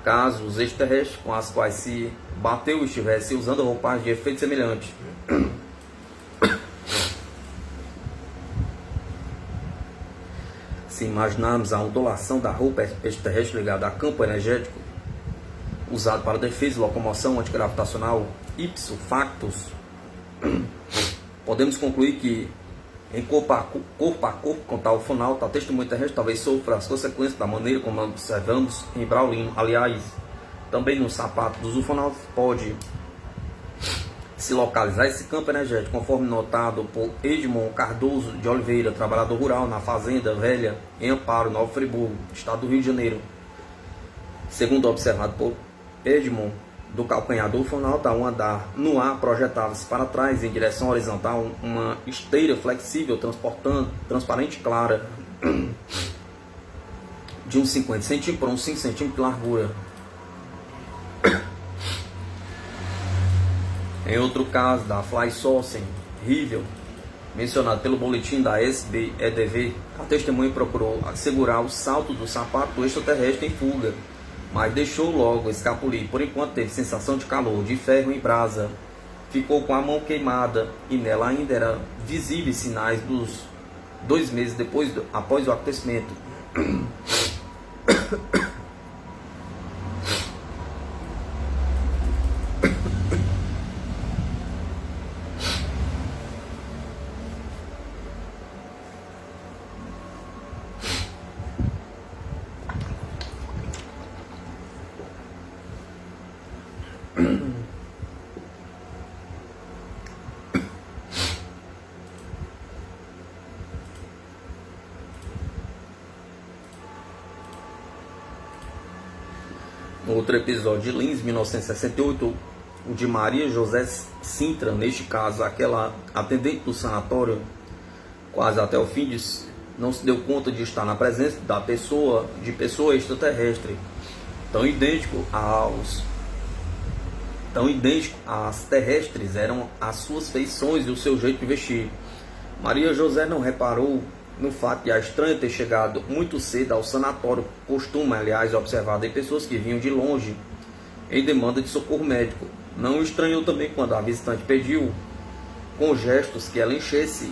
caso os extraterrestres com as quais se bateu estivessem usando roupagem de efeito semelhante. Se imaginarmos a ondulação da roupa extraterrestre ligada a campo energético usado para defesa e locomoção antigravitacional ipso facto, podemos concluir que em corpo a corpo com tal ufonauta, a testemunha terrestre talvez sofra as consequências da maneira como observamos em Brownsville. Aliás, também no sapato dos ufonautas pode se localizar esse campo energético, conforme notado por Edmond Cardoso de Oliveira, trabalhador rural na Fazenda Velha, em Amparo, Novo Friburgo, estado do Rio de Janeiro. Segundo observado por Edmond, do calcanhar do ufonauta, um andar no ar projetava-se para trás em direção horizontal uma esteira flexível transparente e clara de uns 50 cm por uns 5 cm de largura. Em outro caso, da Fly Saucer Rivel, mencionado pelo boletim da SBEDV, a testemunha procurou assegurar o salto do sapato do extraterrestre em fuga, mas deixou logo escapulir. Por enquanto teve sensação de calor, de ferro em brasa, ficou com a mão queimada e nela ainda eram visíveis sinais dos 2 meses após o acontecimento. No outro episódio de Lins, 1968, o de Maria José Sintra, neste caso, aquela atendente do sanatório, quase até o fim, não se deu conta de estar na presença de pessoa extraterrestre, tão idêntico às terrestres eram as suas feições e o seu jeito de vestir. Maria José não reparou no fato de a estranha ter chegado muito cedo ao sanatório, costume, aliás, observado em pessoas que vinham de longe em demanda de socorro médico. Não estranhou também quando a visitante pediu, com gestos, que ela enchesse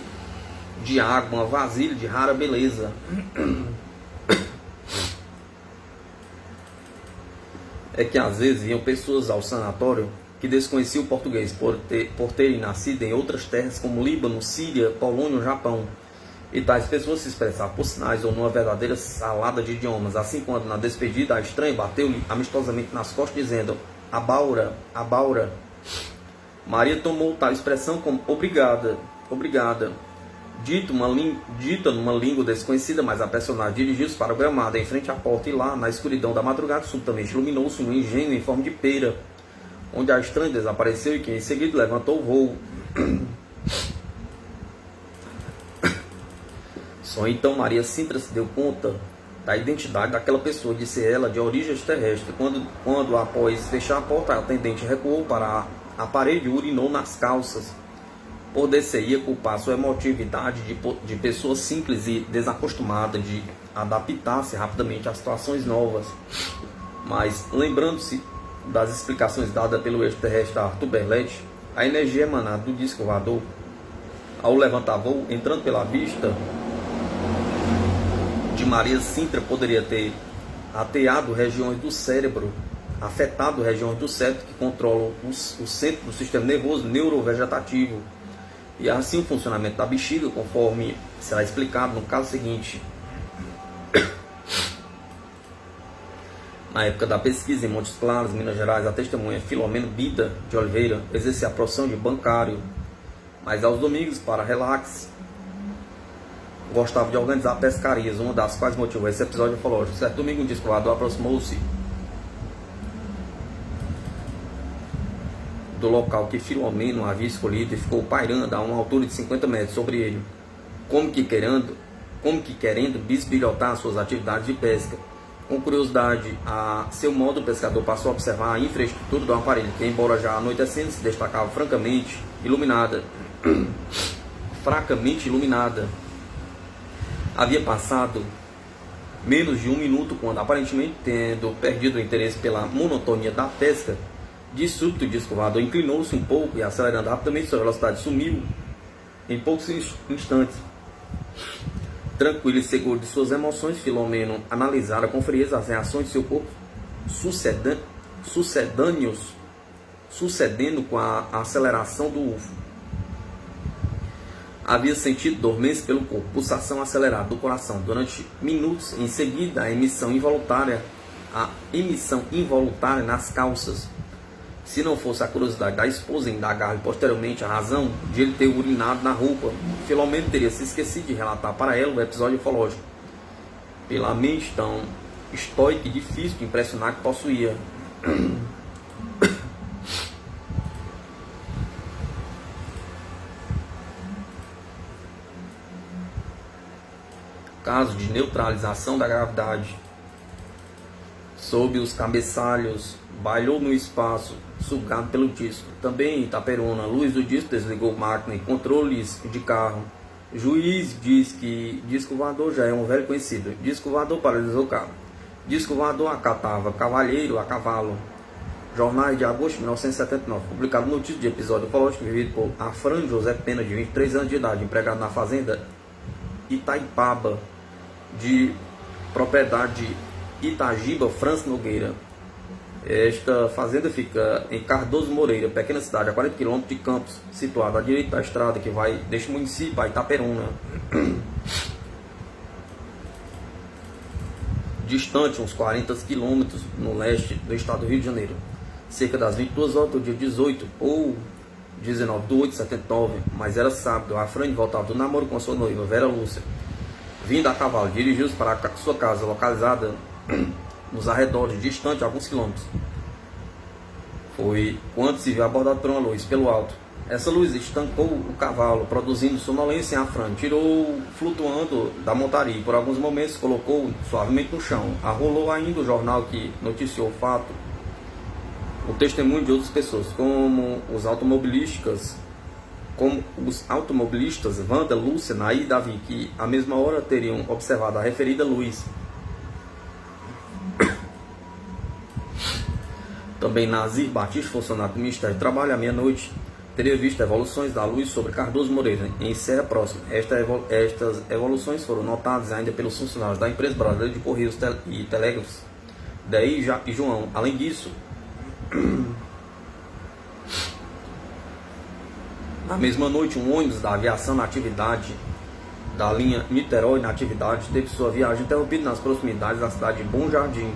de água uma vasilha de rara beleza. É que às vezes vinham pessoas ao sanatório que desconheciam o português por terem nascido em outras terras como Líbano, Síria, Polônia ou Japão. E tais pessoas se expressavam por sinais ou numa verdadeira salada de idiomas. Assim, quando na despedida a estranha bateu-lhe amistosamente nas costas, dizendo: "Abaura, abaura", Maria tomou tal expressão como obrigada, obrigada, dita numa língua desconhecida, mas a personagem dirigiu-se para o gramado em frente à porta, e lá, na escuridão da madrugada, subitamente iluminou-se um engenho em forma de pera, onde a estranha desapareceu e que em seguida levantou o voo. Só então Maria Sintra se deu conta da identidade daquela pessoa, disse ela, de origem terrestre. Quando após fechar a porta, a atendente recuou para a parede e urinou nas calças. Poder-se-ia culpar sua emotividade de pessoa simples e desacostumada de adaptar-se rapidamente a situações novas. Mas, lembrando-se das explicações dadas pelo extraterrestre Arthur Berlet, a energia emanada do disco voador, ao levantar voo, entrando pela vista de Maria Sintra, poderia ter afetado regiões do cérebro que controlam o centro do sistema nervoso neurovegetativo, e assim o funcionamento da bexiga, conforme será explicado no caso seguinte. Na época da pesquisa em Montes Claros, Minas Gerais, a testemunha Filomena Bita de Oliveira exercia a profissão de bancário, mas aos domingos, para relax, gostava de organizar pescarias, uma das quais motivou esse episódio ufológico. Certo domingo, um disco voador aproximou-se do local que Filomeno havia escolhido e ficou pairando a uma altura de 50 metros sobre ele, como que querendo bisbilhotar suas atividades de pesca. Com curiosidade, a seu modo, o pescador passou a observar a infraestrutura do aparelho, que, embora já anoitecendo, se destacava fracamente iluminada. Havia passado menos de um minuto quando, aparentemente tendo perdido o interesse pela monotonia da pesca, de súbito o disco voador inclinou-se um pouco e, acelerando rapidamente sua velocidade, sumiu em poucos instantes. Tranquilo e seguro de suas emoções, Filomeno analisara com frieza as reações de seu corpo sucedendo com a aceleração do UFO. Havia sentido dormência pelo corpo, pulsação acelerada do coração durante minutos, em seguida a emissão involuntária nas calças. Se não fosse a curiosidade da esposa em indagar-lhe posteriormente a razão de ele ter urinado na roupa, Filomeno teria se esquecido de relatar para ela o episódio ufológico, pela mente tão estoica e difícil de impressionar que possuía. Caso de neutralização da gravidade. Sob os cabeçalhos, bailou no espaço, sugado pelo disco. Também em Itaperuna, a luz do disco desligou máquina e controles de carro. Juiz diz que disco voador já é um velho conhecido. Disco voador paralisou o carro. Disco voador acatava cavalheiro a cavalo. Jornais de agosto de 1979. Publicado no título de episódio ufológico vivido por Afran José Pena, de 23 anos de idade, empregado na fazenda Itaipaba, de propriedade Itagiba França Nogueira. Esta fazenda fica em Cardoso Moreira, pequena cidade a 40 km de Campos, situada à direita da estrada que vai deste município a Itaperuna, distante uns 40 km no leste do estado do Rio de Janeiro. cerca das 22 horas do dia 18 ou 19 de 8 de 79, mas era sábado. Afrânio voltava do namoro com sua noiva, Vera Lúcia. Vindo a cavalo, dirigiu-se para a sua casa, localizada nos arredores, distante alguns quilômetros. Foi quando se viu abordado por uma luz pelo alto. Essa luz estancou o cavalo, produzindo sonolência em Afrânio. Tirou flutuando da montaria e por alguns momentos colocou suavemente no chão. Arrolou ainda o jornal que noticiou o fato. O testemunho de outras pessoas, como os automobilistas Wanda, Lúcia, Naí e Davi, que à mesma hora teriam observado a referida luz. Também Nazir Batista, funcionário do Ministério do Trabalho, à meia-noite, teria visto evoluções da luz sobre Cardoso Moreira, em Serra Próxima. Estas evoluções foram notadas ainda pelos funcionários da empresa brasileira de Correios e Telégrafos, Daí e João. Além disso, na mesma noite, um ônibus da aviação na atividade da linha Niterói na atividade teve sua viagem interrompida nas proximidades da cidade de Bom Jardim.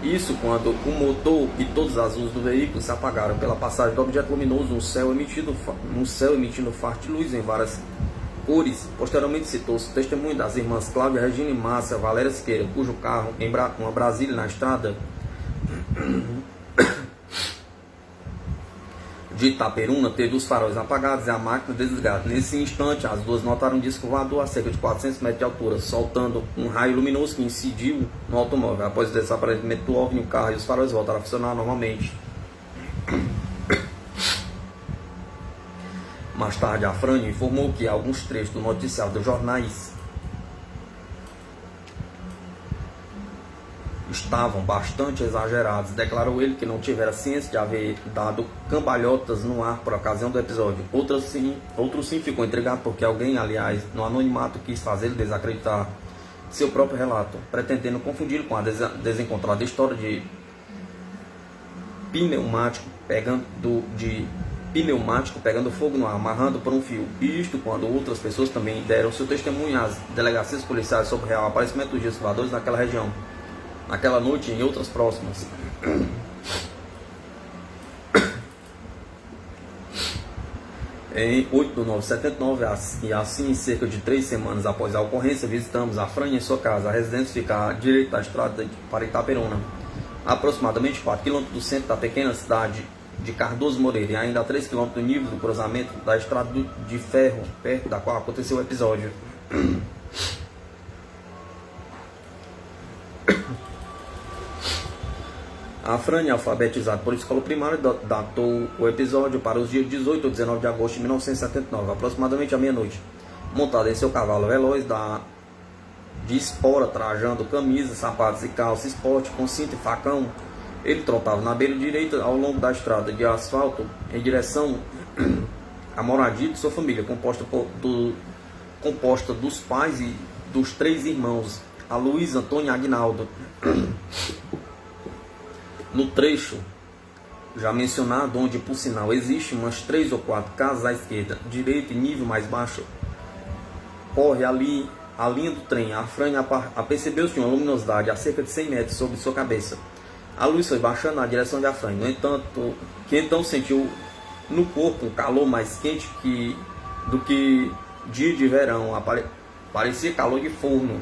Isso quando o motor e todas as luzes do veículo se apagaram pela passagem do objeto luminoso no céu emitindo faixa de luz em várias cores. Posteriormente citou-se o testemunho das irmãs Cláudia, Regina e Márcia Valéria Siqueira, cujo carro em uma Brasília na estrada de Itaperuna teve os faróis apagados e a máquina desligada. Nesse instante, as duas notaram um disco voador a cerca de 400 metros de altura, soltando um raio luminoso que incidiu no automóvel. Após o desaparecimento do OVNI, o carro e os faróis voltaram a funcionar normalmente. Mais tarde, Afrânio informou que alguns trechos do noticiário dos jornais estavam bastante exagerados. Declarou ele que não tivera ciência de haver dado cambalhotas no ar por ocasião do episódio. Outro sim ficou intrigado porque alguém, aliás, no anonimato, quis fazer ele desacreditar seu próprio relato, pretendendo confundi-lo com a desencontrada história de pneumático pegando fogo no ar, amarrando por um fio. Isto quando outras pessoas também deram seu testemunho às delegacias policiais sobre o real aparecimento dos discos voadores naquela região, naquela noite e em outras próximas. Em 8 de 9 de 79, e assim cerca de 3 semanas após a ocorrência, visitamos Afrânio em sua casa. A residência fica à direita da estrada para Itaperuna, aproximadamente 4 km do centro da pequena cidade de Cardoso Moreira, e ainda a 3 km do nível do cruzamento da estrada de ferro, perto da qual aconteceu o episódio. Afrânio, alfabetizado por escola primária, datou o episódio para os dias 18 ou 19 de agosto de 1979, aproximadamente à meia-noite. Montado em seu cavalo veloz de espora, trajando camisa, sapatos e calça esporte com cinto e facão, ele trotava na beira direita ao longo da estrada de asfalto em direção à moradia de sua família, composta dos pais e dos 3 irmãos, a Luiz, Antônio e Aguinaldo. No trecho já mencionado, onde por sinal existe umas 3 ou 4 casas à esquerda, direita e nível mais baixo, corre ali a linha do trem. Afrânio apercebeu-se uma luminosidade a cerca de 100 metros sobre sua cabeça. A luz foi baixando na direção de Afrânio. No entanto, que então sentiu no corpo um calor mais quente do que dia de verão. Parecia calor de forno.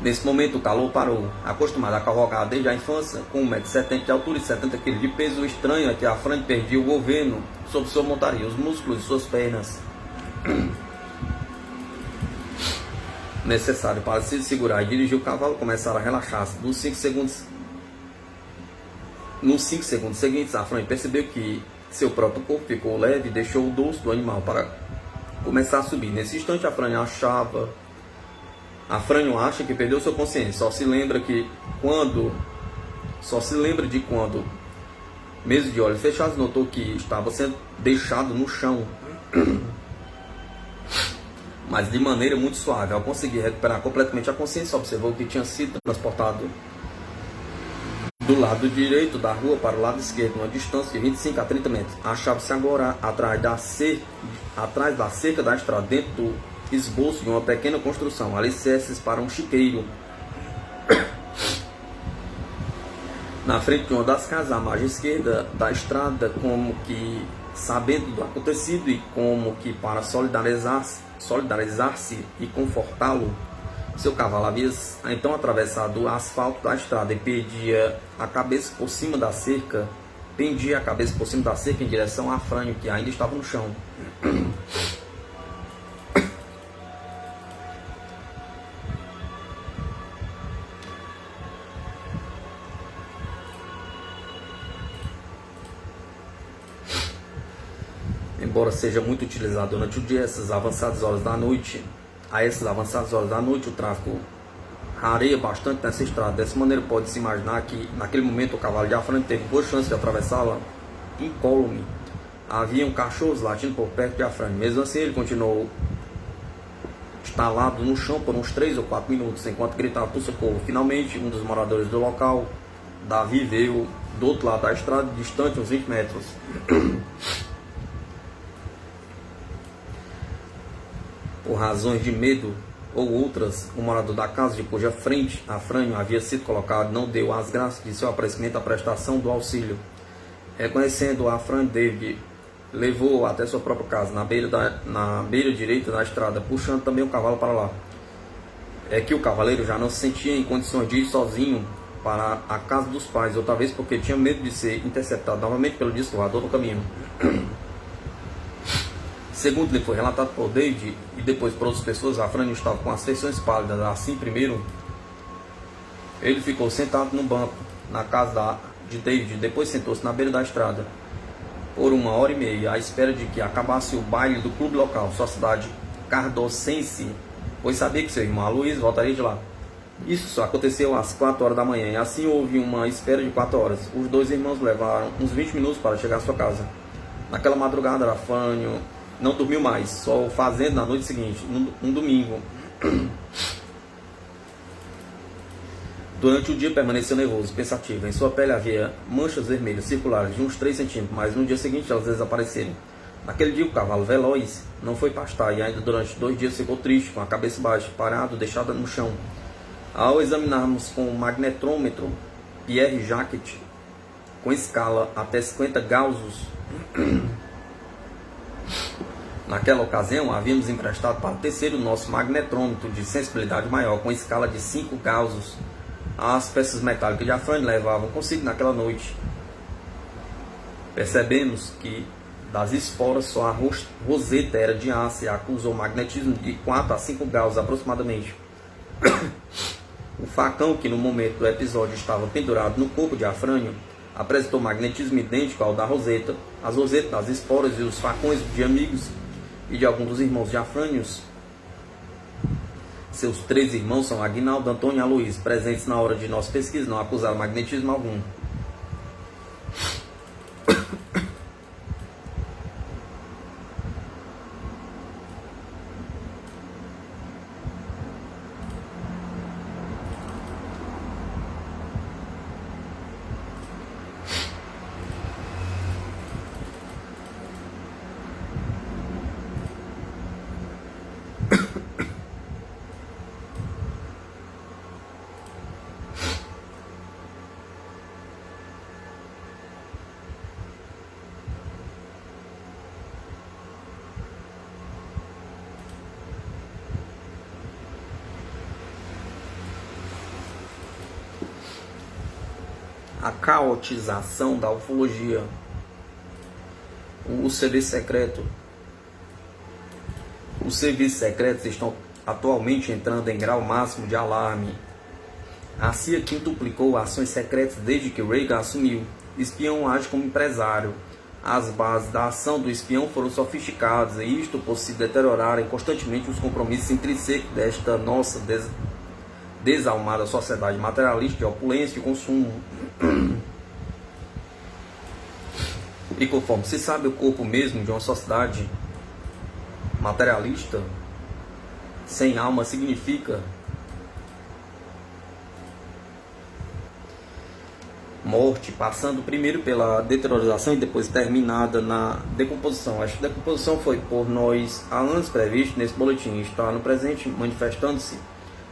Nesse momento o calor parou. Acostumado a cavalgar desde a infância, com 1,70 m de altura e 70 kg de peso, o estranho é que Afrânio perdia o governo sobre sua montaria, os músculos de suas pernas necessário para se segurar e dirigir o cavalo começaram a relaxar-se. Nos 5 segundos seguintes, Afrânio percebeu que seu próprio corpo ficou leve e deixou o dorso do animal para começar a subir. Nesse instante, Afrânio acha que perdeu sua consciência. Só se lembra de quando, mesmo de olhos fechados, notou que estava sendo deixado no chão, mas de maneira muito suave. Ao conseguir recuperar completamente a consciência, observou que tinha sido transportado do lado direito da rua para o lado esquerdo, uma distância de 25 a 30 metros. Achava-se agora atrás da cerca da estrada, dentro do esboço de uma pequena construção, alicerces para um chiqueiro. na frente de uma das casas, à margem esquerda da estrada, como que sabendo do acontecido e como que para solidarizar-se e confortá-lo, seu cavalo havia então atravessado o asfalto da estrada e pendia a cabeça por cima da cerca em direção a Afrânio, que ainda estava no chão. Embora seja muito utilizado durante o dia, a essas avançadas horas da noite, o tráfego rareia bastante nessa estrada. Dessa maneira, pode-se imaginar que, naquele momento, o cavalo de Afrânio teve boa chance de atravessá-la incólume. Haviam cachorros latindo por perto de Afrânio. Mesmo assim, ele continuou instalado no chão por uns 3 ou 4 minutos, enquanto gritava por socorro. Finalmente, um dos moradores do local, Davi, veio do outro lado da estrada, distante uns 20 metros. Por razões de medo ou outras, o morador da casa de cuja frente Afrânio havia sido colocado não deu as graças de seu aparecimento à prestação do auxílio. Reconhecendo Afrânio, David levou até sua própria casa, na beira direita da estrada, puxando também o cavalo para lá. É que o cavaleiro já não se sentia em condições de ir sozinho para a casa dos pais, ou talvez porque tinha medo de ser interceptado novamente pelo disco voador no caminho. Segundo lhe foi relatado por David e depois por outras pessoas, Afrânio estava com as feições pálidas. Assim, primeiro, ele ficou sentado no banco na casa de David, depois sentou-se na beira da estrada por 1h30, à espera de que acabasse o baile do clube local, sociedade cardocense, pois sabia que seu irmão Aloysio voltaria de lá. Isso só aconteceu às 4 horas da manhã, e assim houve uma espera de 4 horas. Os dois irmãos levaram uns 20 minutos para chegar à sua casa. Naquela madrugada, Afrânio não dormiu mais, só fazendo na noite seguinte, um domingo. Durante o dia permaneceu nervoso, pensativo. Em sua pele havia manchas vermelhas circulares de uns 3 centímetros, mas no dia seguinte elas desapareceram. Naquele dia o cavalo veloz não foi pastar e ainda durante 2 dias ficou triste, com a cabeça baixa, parado, deixada no chão. Ao examinarmos com o magnetrômetro Pierre Jacquet, com escala até 50 gausos, naquela ocasião havíamos emprestado para o terceiro nosso magnetrômetro de sensibilidade maior, com escala de 5 gausos. As peças metálicas de Afrânio levavam consigo naquela noite. Percebemos que das esporas só a roseta era de aço e acusou magnetismo de 4 a 5 graus aproximadamente. O facão, que no momento do episódio estava pendurado no corpo de Afrânio, apresentou magnetismo idêntico ao da roseta. As rosetas das esporas e os facões de amigos e de alguns dos irmãos de Afrânio, seus 3 irmãos são Aguinaldo, Antônio e Aloysio, presentes na hora de nossa pesquisa, não acusaram magnetismo algum. A caotização da ufologia, o serviço secreto. Os serviços secretos estão atualmente entrando em grau máximo de alarme. A CIA quintuplicou ações secretas desde que Reagan assumiu. Espião age como empresário. As bases da ação do espião foram sofisticadas, e isto por se deteriorarem constantemente os compromissos intrínsecos desta nossa desalmada sociedade materialista de opulência e consumo. E conforme se sabe, o corpo mesmo de uma sociedade materialista sem alma significa morte, passando primeiro pela deteriorização e depois terminada na decomposição. Esta decomposição foi por nós há anos previsto nesse boletim, está no presente manifestando-se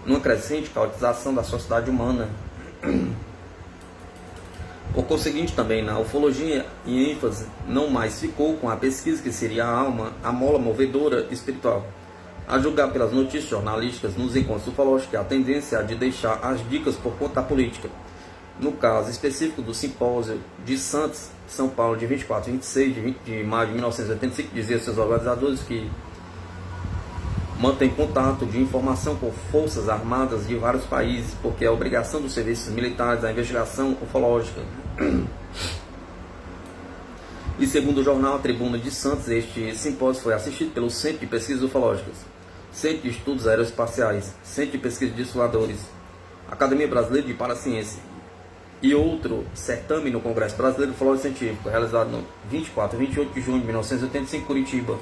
numa crescente caotização da sociedade humana. Por conseguinte, também na ufologia, em ênfase não mais ficou com a pesquisa que seria a alma, a mola movedora espiritual. A julgar pelas notícias jornalísticas nos encontros ufológicos, a tendência é de deixar as dicas por conta da política. No caso específico do simpósio de Santos, São Paulo, de 24 e 26 de maio de 1985, dizia seus organizadores que mantém contato de informação com forças armadas de vários países, porque é obrigação dos serviços militares a investigação ufológica. E segundo o jornal A Tribuna de Santos, este simpósio foi assistido pelo Centro de Pesquisas Ufológicas, Centro de Estudos Aeroespaciais, Centro de Pesquisa de Dissuadores, Academia Brasileira de Paraciência e outro certame no Congresso Brasileiro de Ufologia Científico, realizado no 24 e 28 de junho de 1985 em Curitiba.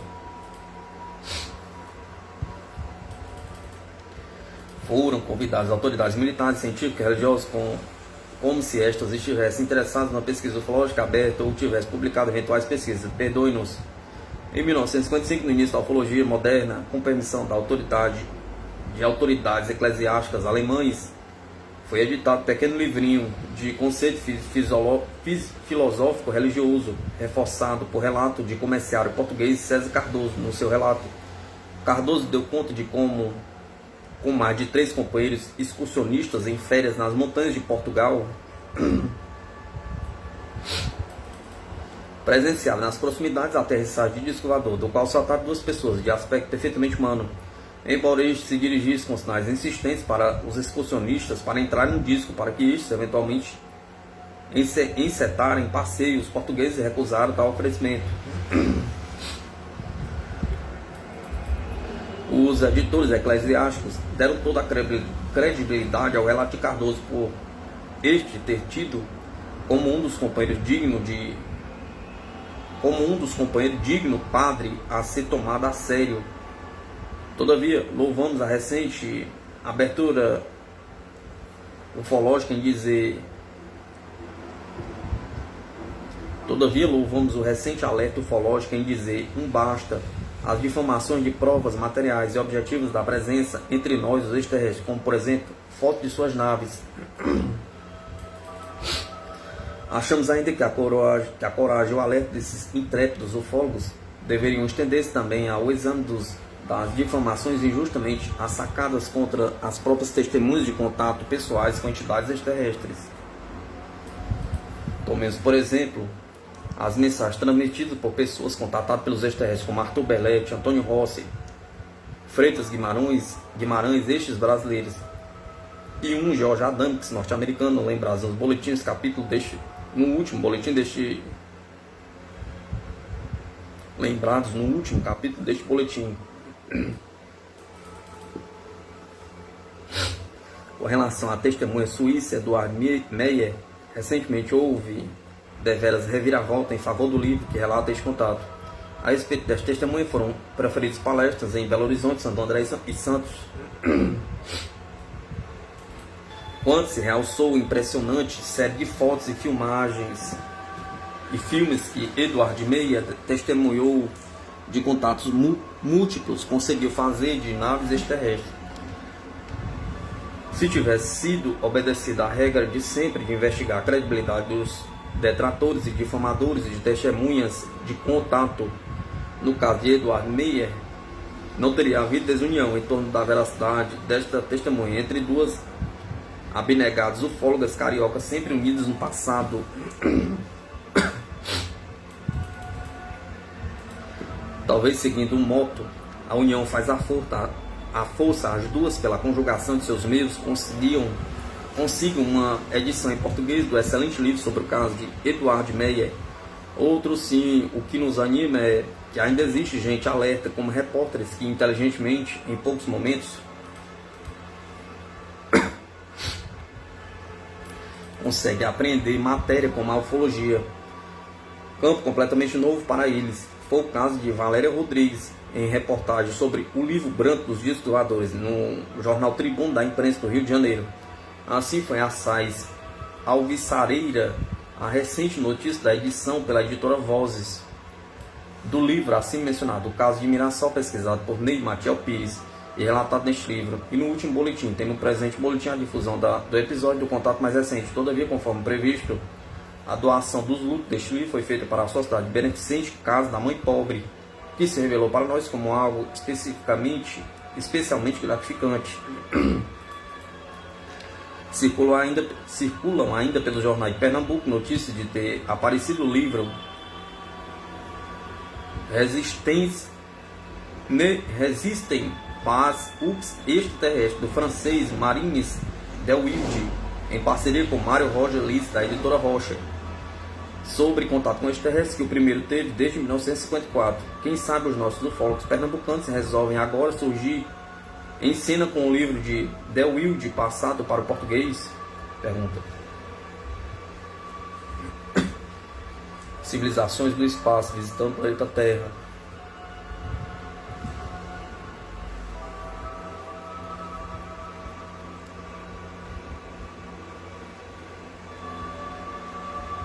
Foram convidadas autoridades militares, científicas e religiosas como se estas estivessem interessadas na pesquisa ufológica aberta ou tivessem publicado eventuais pesquisas. Perdoe-nos. Em 1955, no início da ufologia moderna, com permissão da autoridades eclesiásticas alemães, foi editado um pequeno livrinho de conceito filosófico religioso, reforçado por relato de comerciário português César Cardoso. No seu relato, Cardoso deu conta de como, com mais de 3 companheiros excursionistas em férias nas montanhas de Portugal, presenciaram nas proximidades a aterrissagem de disco voador, do qual saltaram 2 pessoas de aspecto perfeitamente humano, embora estes se dirigissem com sinais insistentes para os excursionistas para entrar no disco, para que estes eventualmente encetarem passeios. Os portugueses recusaram tal oferecimento. Os editores eclesiásticos deram toda a credibilidade ao relato de Cardoso, por este ter tido como um dos companheiros digno padre a ser tomado a sério. Todavia, louvamos a recente abertura ufológica em dizer... Todavia, louvamos o recente alerta ufológico em dizer um basta as difamações de provas materiais e objetivos da presença entre nós, os extraterrestres, como, por exemplo, fotos de suas naves. Achamos ainda que a coragem e o alerta desses intrépidos ufólogos deveriam estender-se também ao exame das difamações injustamente assacadas contra as próprias testemunhas de contato pessoais com entidades extraterrestres. Tomemos, por exemplo, as mensagens transmitidas por pessoas contatadas pelos extraterrestres, como Arthur Belletti, Antônio Rossi, Freitas Guimarães, estes brasileiros, e um George Adams, norte-americano, lembrados nos boletins, no último capítulo deste boletim. Com relação à testemunha suíça Eduard Meyer, recentemente houve deveras reviravolta em favor do livro que relata este contato. A respeito desta testemunha foram preferidas palestras em Belo Horizonte, Santo André e Santos, quando se realçou a impressionante série de fotos e filmagens e filmes que Eduard Meyer testemunhou de contatos múltiplos conseguiu fazer de naves extraterrestres. Se tivesse sido obedecida a regra de sempre de investigar a credibilidade dos detratores e difamadores e de testemunhas de contato, no caso de Eduard Meyer, não teria havido desunião em torno da veracidade desta testemunha entre 2 abnegadas ufólogas cariocas sempre unidas no passado. Talvez seguindo um moto, a união faz a força, as duas, pela conjugação de seus meios, consigam uma edição em português do excelente livro sobre o caso de Eduard Meyer. Outro sim, o que nos anima é que ainda existe gente alerta como repórteres que inteligentemente, em poucos momentos, consegue aprender matéria como a ufologia, campo completamente novo para eles. Foi o caso de Valéria Rodrigues, em reportagem sobre o livro branco dos discos voadores, no jornal Tribuna da Imprensa do Rio de Janeiro. Assim foi a Sais Alvissareira, a recente notícia da edição pela editora Vozes, do livro assim mencionado, o caso de Mirassol, pesquisado por Ney Matiel Pires, e relatado neste livro. E no último boletim, tem no presente boletim a difusão do episódio do contato mais recente. Todavia, conforme previsto, a doação dos lucros deste livro foi feita para a Sociedade Beneficente Casa da Mãe Pobre, que se revelou para nós como algo especialmente gratificante. Circulam ainda pelos jornais de Pernambuco notícias de ter aparecido o livro Resistem Paz Extraterrestre, do francês Marines Delwilde, em parceria com Mário Roger Liss, da editora Rocha, sobre contato com extraterrestres, que o primeiro teve desde 1954. Quem sabe os nossos ufólogos pernambucanos resolvem agora surgir em cena com o livro de Delwilde passado para o português? Pergunta. Civilizações do espaço visitando o planeta Terra.